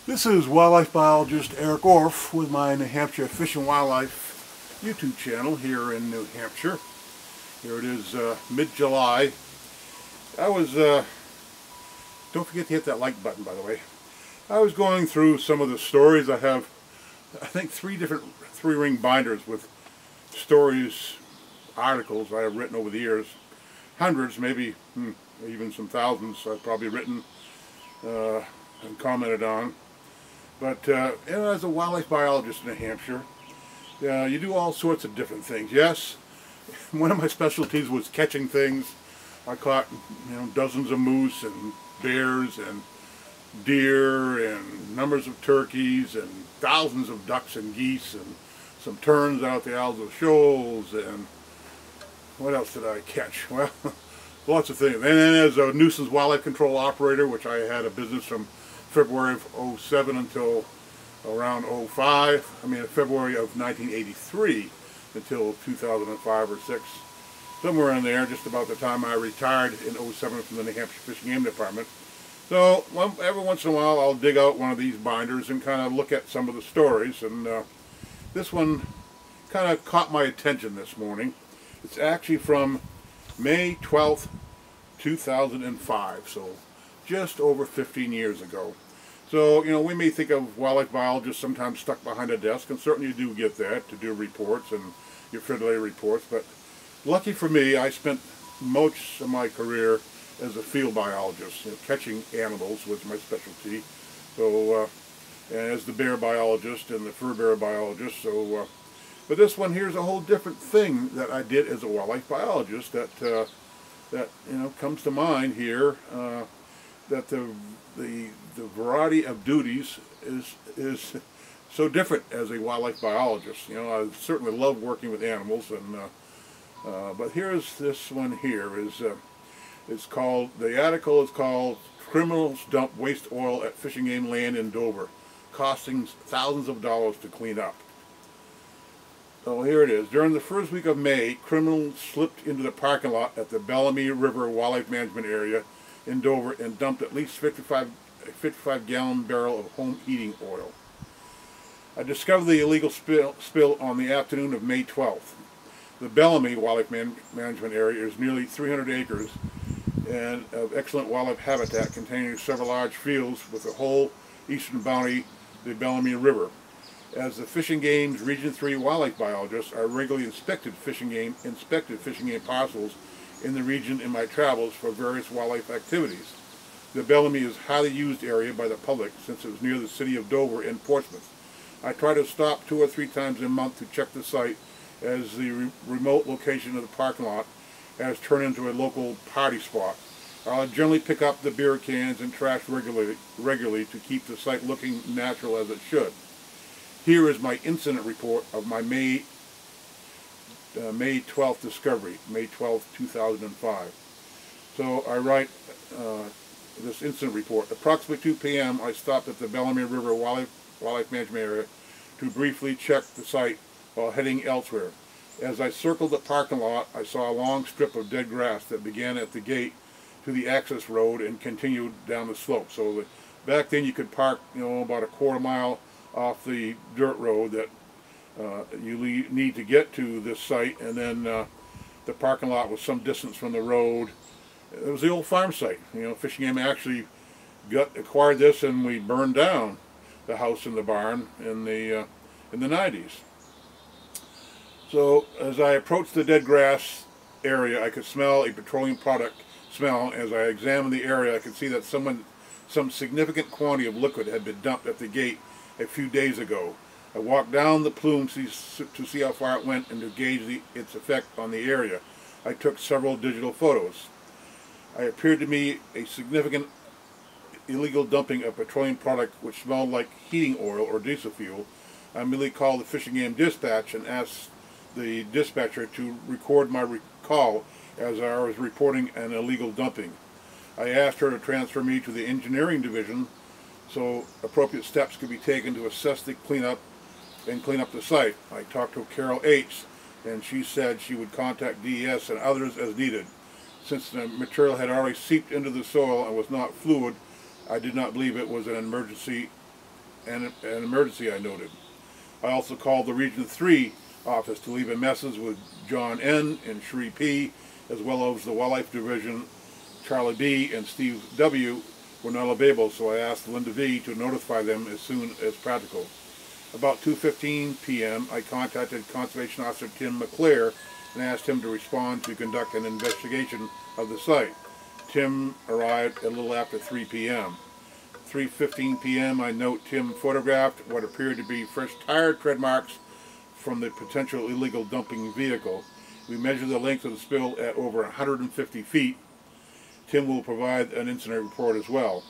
This is wildlife biologist Eric Orff with my New Hampshire Fish and Wildlife YouTube channel here in New Hampshire. Here it is mid-July. Don't forget to hit that like button, by the way. I was going through some of the stories. I have, I think, three different three-ring binders with stories, articles I have written over the years. Hundreds, maybe even some thousands I've probably written and commented on. But as a wildlife biologist in New Hampshire, you do all sorts of different things. Yes, one of my specialties was catching things. I caught dozens of moose and bears and deer and numbers of turkeys and thousands of ducks and geese and some terns out the Alzo Shoals, and what else did I catch? Well, lots of things. And then as a nuisance wildlife control operator, which I had a business from February of 07 until around February of 1983 until 2005 or 6, somewhere in there, just about the time I retired in 07 from the New Hampshire Fish and Game Department. So every once in a while I'll dig out one of these binders and kind of look at some of the stories, and this one kind of caught my attention this morning. It's actually from May 12th, 2005, so just over 15 years ago. So, we may think of wildlife biologists sometimes stuck behind a desk, and certainly you do get that to do reports and your fidelity reports, but lucky for me, I spent most of my career as a field biologist. Catching animals was my specialty. So, and as the bear biologist and the fur bear biologist. So, but this one here's a whole different thing that I did as a wildlife biologist that comes to mind here. That the variety of duties is so different as a wildlife biologist. I certainly love working with animals, and but here's this one here it's called, the article is called "Criminals Dump Waste Oil at Fishing Game Land in Dover, Costing Thousands of Dollars to Clean Up." So here it is. During the first week of May, criminals slipped into the parking lot at the Bellamy River Wildlife Management Area in Dover and dumped at least a 55-gallon barrel of home heating oil. I discovered the illegal spill on the afternoon of May 12th. The Bellamy Wildlife Management Area is nearly 300 acres and of excellent wildlife habitat, containing several large fields with the whole eastern boundary, the Bellamy River. As the Fish and Game's Region 3 wildlife biologist, I regularly inspected fishing game parcels in the region in my travels for various wildlife activities. The Bellamy is a highly used area by the public since it is near the city of Dover and Portsmouth. I try to stop 2 or 3 times a month to check the site, as the remote location of the parking lot has turned into a local party spot. I'll generally pick up the beer cans and trash regularly to keep the site looking natural as it should. Here is my incident report of my May 12th discovery, May 12th, 2005. So I write this incident report. Approximately 2 p.m. I stopped at the Bellamy River Wildlife Management Area to briefly check the site while heading elsewhere. As I circled the parking lot, I saw a long strip of dead grass that began at the gate to the access road and continued down the slope. So back then you could park, about a quarter mile off the dirt road that you need to get to this site, and then the parking lot was some distance from the road. It was the old farm site. Fishing Game actually acquired this, and we burned down the house and the barn in the 90s. So as I approached the dead grass area, I could smell a petroleum product smell. As I examined the area, I could see that some significant quantity of liquid had been dumped at the gate a few days ago. I walked down the plume to see how far it went and to gauge its effect on the area. I took several digital photos. It appeared to me a significant illegal dumping of petroleum product which smelled like heating oil or diesel fuel. I immediately called the Fishing Game dispatch and asked the dispatcher to record my call as I was reporting an illegal dumping. I asked her to transfer me to the engineering division so appropriate steps could be taken to assess the cleanup and clean up the site. I talked to Carol H., and she said she would contact DES and others as needed. Since the material had already seeped into the soil and was not fluid, I did not believe it was an emergency an emergency, I noted. I also called the Region 3 office to leave a message with John N. and Sheree P., as well as the Wildlife Division. Charlie B. and Steve W. were not available, so I asked Linda V. to notify them as soon as practical. About 2:15 p.m., I contacted Conservation Officer Tim McClare and asked him to respond to conduct an investigation of the site. Tim arrived a little after 3 p.m. 3:15 p.m., I note Tim photographed what appeared to be fresh tire tread marks from the potential illegal dumping vehicle. We measured the length of the spill at over 150 feet. Tim will provide an incident report as well.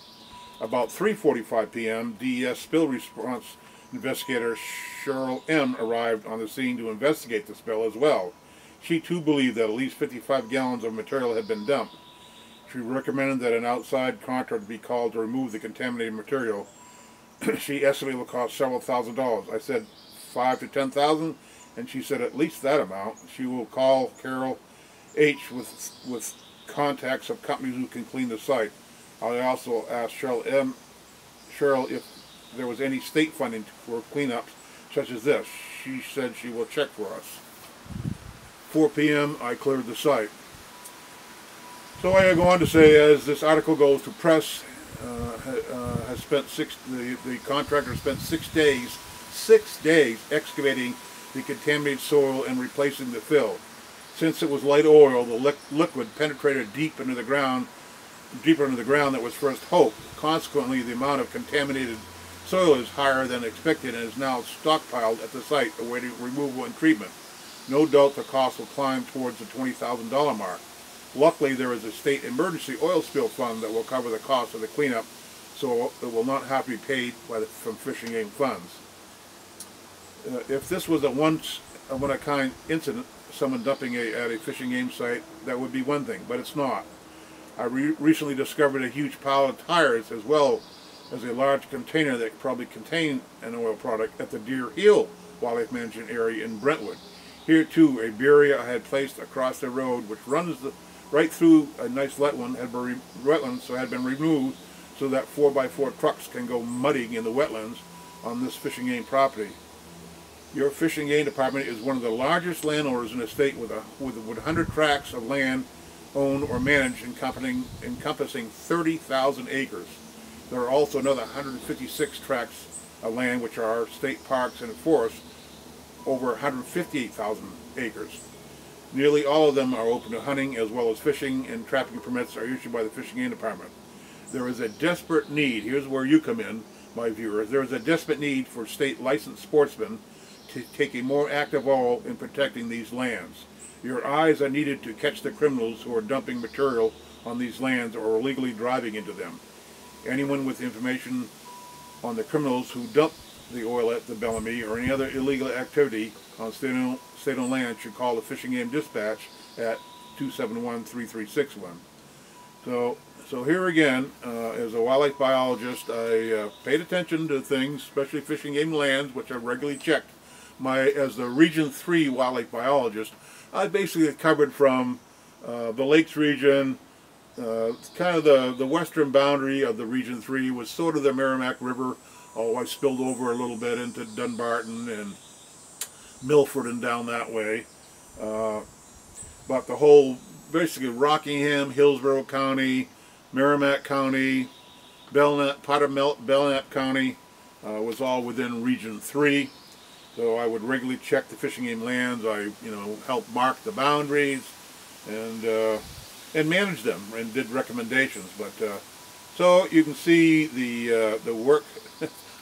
About 3:45 p.m., DES spill response investigator Cheryl M. arrived on the scene to investigate the spill as well. She too believed that at least 55 gallons of material had been dumped. She recommended that an outside contractor be called to remove the contaminated material. She estimated it would cost several $1,000s. I said $5,000 to $10,000, and she said at least that amount. She will call Carol H. with contacts of companies who can clean the site. I also asked Cheryl if there was any state funding for cleanups such as this. She said she will check for us. 4 p.m. I cleared the site. So I go on to say, as this article goes to press, the contractor spent 6 days excavating the contaminated soil and replacing the fill. Since it was light oil, the liquid penetrated deeper into the ground that was first hoped. Consequently, the amount of contaminated soil is higher than expected and is now stockpiled at the site awaiting removal and treatment. No doubt the cost will climb towards the $20,000 mark. Luckily, there is a state emergency oil spill fund that will cover the cost of the cleanup, so it will not have to be paid from fishing game funds. If this was a one-of-a-kind incident, someone dumping at a fishing game site, that would be one thing, but it's not. I recently discovered a huge pile of tires as well as a large container that probably contained an oil product at the Deer Hill Wildlife Management area in Brentwood. Here too, a barrier I had placed across the road, which runs right through a nice wetland, had been removed so that 4x4 trucks can go mudding in the wetlands on this fishing game property. Your fishing game department is one of the largest landowners in the state with 100 tracts of land owned or managed encompassing 30,000 acres. There are also another 156 tracts of land which are state parks and forests, over 158,000 acres. Nearly all of them are open to hunting, as well as fishing, and trapping permits are issued by the Fishing Game Department. There is a desperate need, here's where you come in, my viewers, there is a desperate need for state licensed sportsmen to take a more active role in protecting these lands. Your eyes are needed to catch the criminals who are dumping material on these lands or illegally driving into them. Anyone with information on the criminals who dump the oil at the Bellamy or any other illegal activity on state-owned land should call the Fishing Game Dispatch at 271-3361. So here again, as a wildlife biologist, I paid attention to things, especially fishing game lands, which I regularly checked. As the Region 3 wildlife biologist, I basically covered from the Lakes region, kind of the western boundary of the Region 3 was sort of the Merrimack River. Oh, I spilled over a little bit into Dunbarton and Milford and down that way. But the whole, basically Rockingham, Hillsborough County, Merrimack County, part of Belknap County was all within Region 3. So I would regularly check the fishing game lands. I, helped mark the boundaries and manage them and did recommendations. But so you can see the work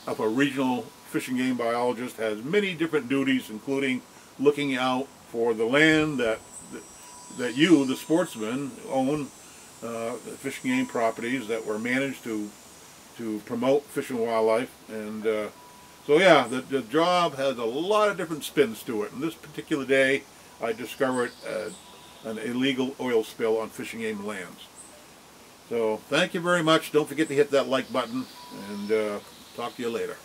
of a regional fishing game biologist has many different duties, including looking out for the land that you, the sportsman, own, the fishing game properties that were managed to promote fish and wildlife. And so yeah, the job has a lot of different spins to it. And this particular day, I discovered an illegal oil spill on fishing game lands. So thank you very much. Don't forget to hit that like button, and talk to you later.